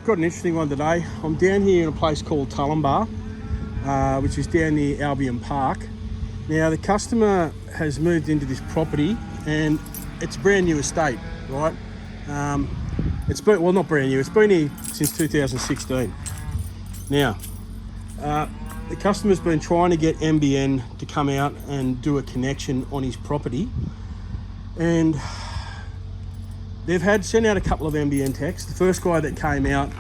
got an interesting one today. I'm down here in a place called Tullimbar, which is down near Albion Park. Now the customer has moved into this property and it's a brand new estate, right? It's been, well, not brand new, it's been here since 2016. Now, the customer's been trying to get NBN to come out and do a connection on his property, and they've had sent out a couple of NBN texts. The first guy that came out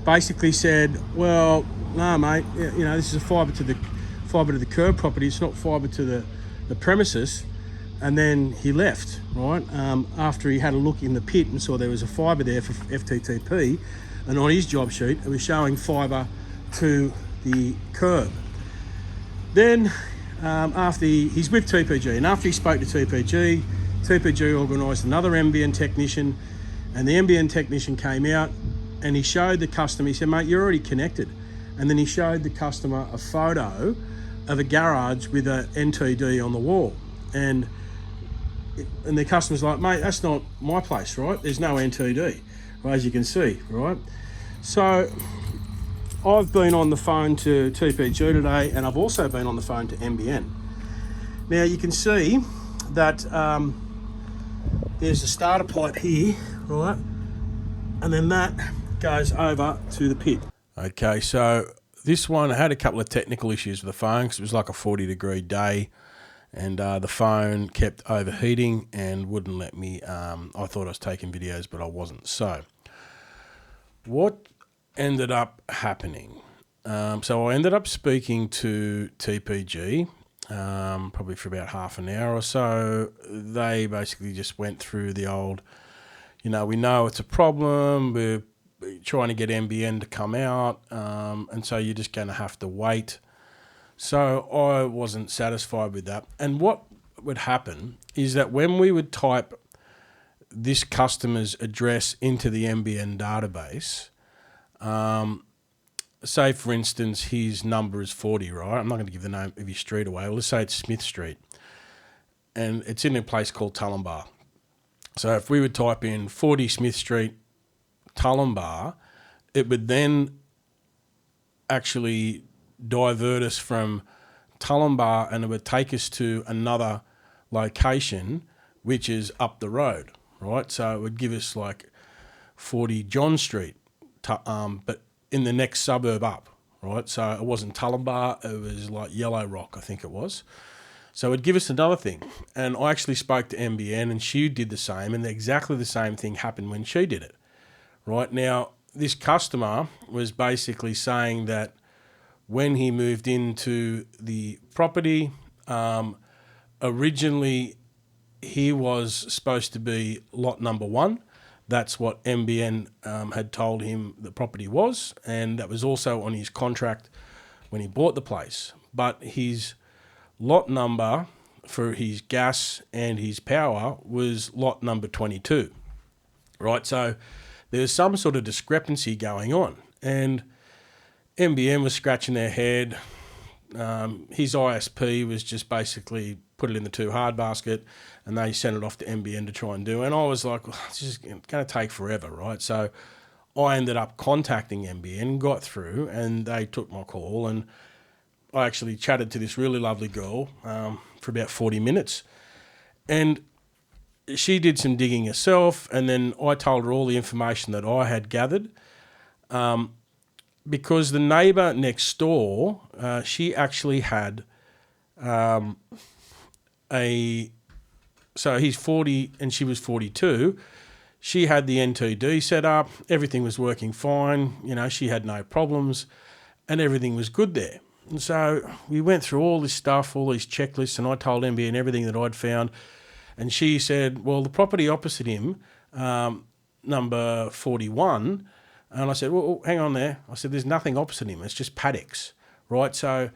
basically said, well, no mate, you know, this is a fibre to the curb property, it's not fibre to the premises. And then he left, right? After he had a look in the pit and saw there was a fibre there for FTTP, and on his job sheet it was showing fibre to the curb. Then he's with TPG, and after he spoke to TPG organised another NBN technician, and the NBN technician came out and he showed the customer, he said, mate, you're already connected. And then he showed the customer a photo of a garage with a NTD on the wall. And the customer's like, mate, that's not my place, right? There's no NTD, as you can see, right? So I've been on the phone to TPG today, and I've also been on the phone to NBN. Now you can see that there's a starter pipe here, right? And then that goes over to the pit. Okay, so this one had a couple of technical issues with the phone because it was like a 40-degree day. And the phone kept overheating and wouldn't let me, I thought I was taking videos, but I wasn't. So what ended up happening? So I ended up speaking to TPG, probably for about half an hour or so. They basically just went through the old, you know, we know it's a problem, we're trying to get NBN to come out, and so you're just going to have to wait. So I wasn't satisfied with that. And what would happen is that when we would type this customer's address into the NBN database, say for instance his number is 40, right? I'm not going to give the name of his street away. Well, let's say it's Smith Street. And it's in a place called Tullimbar. So if we would type in 40 Smith Street, Tullimbar, it would then actually divert us from Tullimbar and it would take us to another location which is up the road, right? So it would give us like 40 John Street, but in the next suburb up, right? So it wasn't Tullimbar, it was like Yellow Rock, I think it was. So it'd give us another thing. And I actually spoke to NBN and she did the same, and exactly the same thing happened when she did it, right? Now, this customer was basically saying that when he moved into the property, originally he was supposed to be lot number 1. That's what NBN had told him the property was, and that was also on his contract when he bought the place. But his lot number for his gas and his power was lot number 22, right? So there's some sort of discrepancy going on, and NBN was scratching their head. His ISP was just basically put it in the too hard basket, and they sent it off to NBN to try and do. And I was like, well, this is going to take forever, right? So I ended up contacting NBN, got through, and they took my call. And I actually chatted to this really lovely girl for about 40 minutes. And she did some digging herself, and then I told her all the information that I had gathered. Because the neighbour next door, she actually had so he's 40 and she was 42. She had the NTD set up, everything was working fine, you know, she had no problems and everything was good there. And so we went through all this stuff, all these checklists, and I told NBN everything that I'd found. And she said, well, the property opposite him, number 41, and I said, well, hang on there. I said, there's nothing opposite him. It's just paddocks, right? So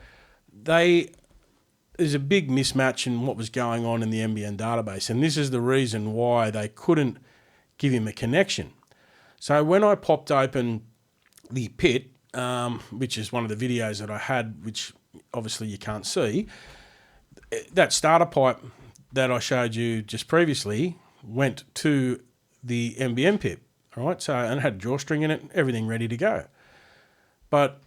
there's a big mismatch in what was going on in the NBN database. And this is the reason why they couldn't give him a connection. So when I popped open the pit, which is one of the videos that I had, which obviously you can't see, that starter pipe that I showed you just previously went to the NBN pit. all right? So, and it had a drawstring in it, everything ready to go. But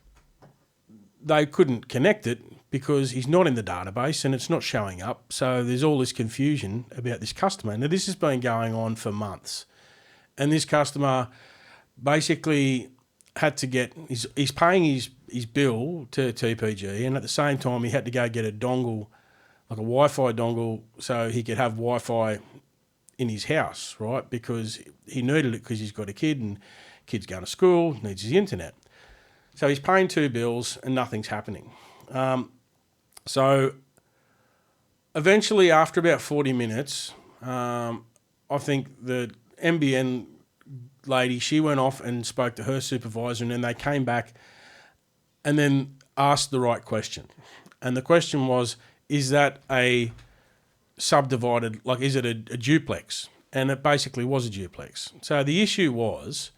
they couldn't connect it because he's not in the database and it's not showing up. So there's all this confusion about this customer. Now, this has been going on for months. And this customer basically had to get, he's paying his bill to TPG, and at the same time he had to go get a dongle, like a Wi-Fi dongle, so he could have Wi-Fi in his house, right? Because he needed it because he's got a kid and kid's going to school, needs his internet. So he's paying 2 bills and nothing's happening. So eventually, after about 40 minutes, I think the NBN lady, she went off and spoke to her supervisor, and then they came back and then asked the right question. And the question was, is that a subdivided, like, is it a duplex? And it basically was a duplex. So the issue was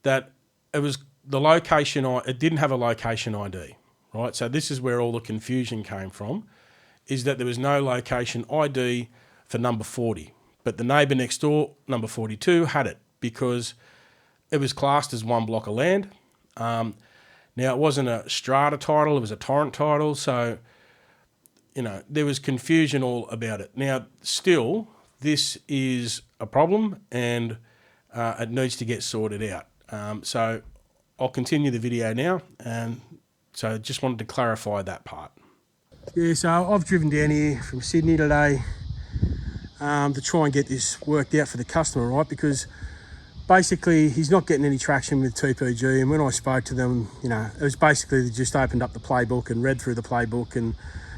that it was the location, it didn't have a location ID, right? So this is where all the confusion came from, is that there was no location ID for number 40, but the neighbour next door, number 42, had it because it was classed as one block of land. Now, it wasn't a strata title, it was a torrent title, so, you know, there was confusion all about it. Now, still, this is a problem and it needs to get sorted out. So I'll continue the video now, and so just wanted to clarify that part. Yeah, so I've driven down here from Sydney today to try and get this worked out for the customer, right? Because basically he's not getting any traction with TPG, and when I spoke to them, you know, it was basically they just opened up the playbook and read through the playbook and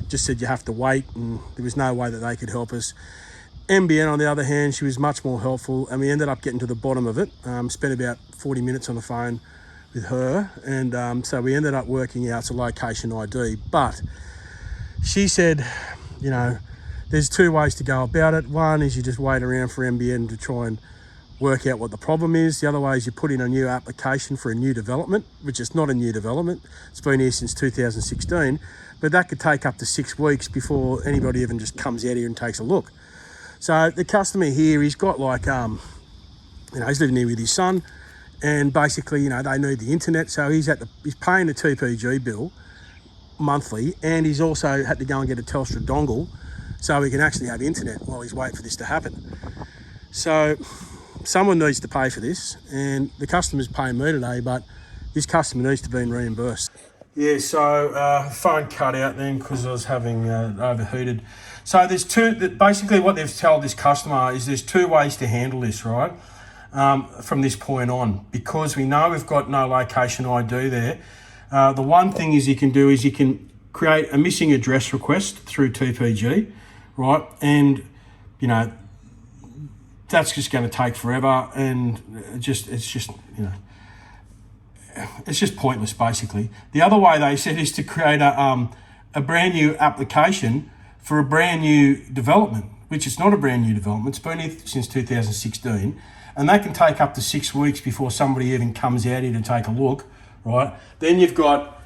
just said you have to wait, and there was no way that they could help us. NBN, on the other hand, she was much more helpful, and we ended up getting to the bottom of it. Spent about 40 minutes on the phone with her, and so we ended up working out a location ID. But she said, you know, there's 2 ways to go about it. One is you just wait around for NBN to try and work out what the problem is. The other way is you put in a new application for a new development, which is not a new development. It's been here since 2016, but that could take up to 6 weeks before anybody even just comes out here and takes a look. So the customer here, he's got like, you know, he's living here with his son, and basically, you know, they need the internet, so he's paying a TPG bill monthly, and he's also had to go and get a Telstra dongle so he can actually have internet while he's waiting for this to happen. So someone needs to pay for this, and the customer's paying me today, but this customer needs to be reimbursed. Yeah, so phone cut out then because I was having overheated. So there's basically what they've told this customer is there's 2 ways to handle this, right? From this point on, because we know we've got no location ID there. The one thing is you can do is you can create a missing address request through TPG, right? And, you know, that's just going to take forever, and it's just, you know, it's just pointless, basically. The other way they said is to create a brand new application for a brand new development, which is not a brand new development. It's been here since 2016, and that can take up to 6 weeks before somebody even comes out here to take a look, right? Then you've got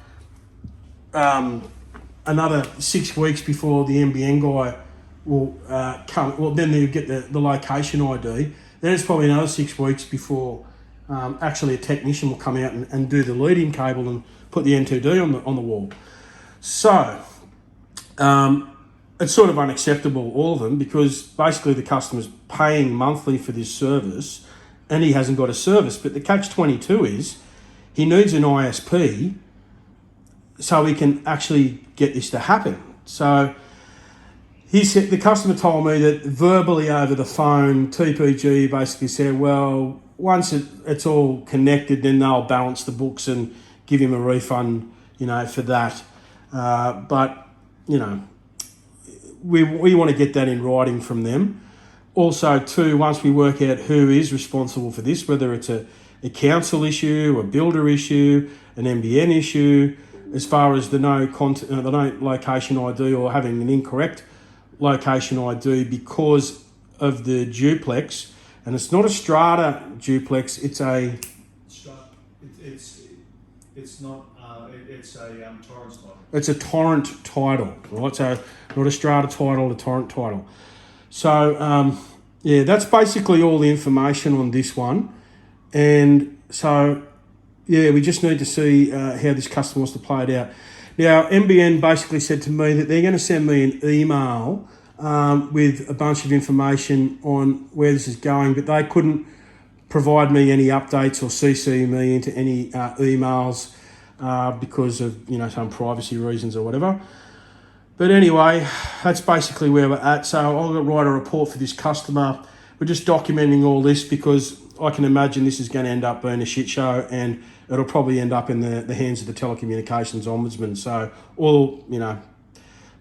another 6 weeks before the NBN guy will come. Well, then you get the location ID. Then it's probably another 6 weeks before actually a technician will come out and do the lead-in cable and put the N2D on the wall. So it's sort of unacceptable, all of them, because basically the customer's paying monthly for this service and he hasn't got a service. But the catch-22 is he needs an ISP so he can actually get this to happen. So he said, the customer told me that verbally over the phone, TPG basically said, well, once it's all connected, then they'll balance the books and give him a refund, you know, for that. But, you know, we want to get that in writing from them. Also, too, once we work out who is responsible for this, whether it's a council issue, a builder issue, an NBN issue, as far as the no location ID or having an incorrect location ID because of the duplex, and it's not a strata duplex, it's a... It's not, it's a torrent title. It's a torrent title, right? So not a strata title, a torrent title. So, yeah, that's basically all the information on this one. And so, yeah, we just need to see how this customer wants to play it out. Now, NBN basically said to me that they're going to send me an email with a bunch of information on where this is going, but they couldn't provide me any updates or CC me into any emails because of, some privacy reasons or whatever. But anyway, that's basically where we're at. So I'm going to write a report for this customer. We're just documenting all this because I can imagine this is going to end up being a shit show, and it'll probably end up in the hands of the telecommunications ombudsman. So, or,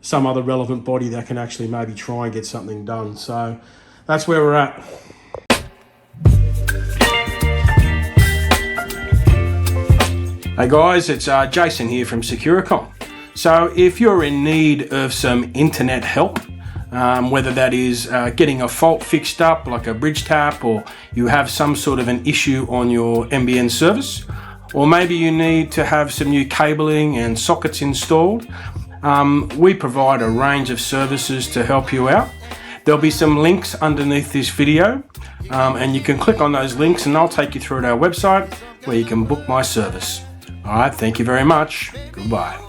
some other relevant body that can actually maybe try and get something done. So that's where we're at. Hey guys, it's Jason here from Securicom. So if you're in need of some internet help, whether that is getting a fault fixed up like a bridge tap, or you have some sort of an issue on your NBN service, or maybe you need to have some new cabling and sockets installed, we provide a range of services to help you out. There'll be some links underneath this video, and you can click on those links and I'll take you through to our website where you can book my service. All right, thank you very much. Goodbye.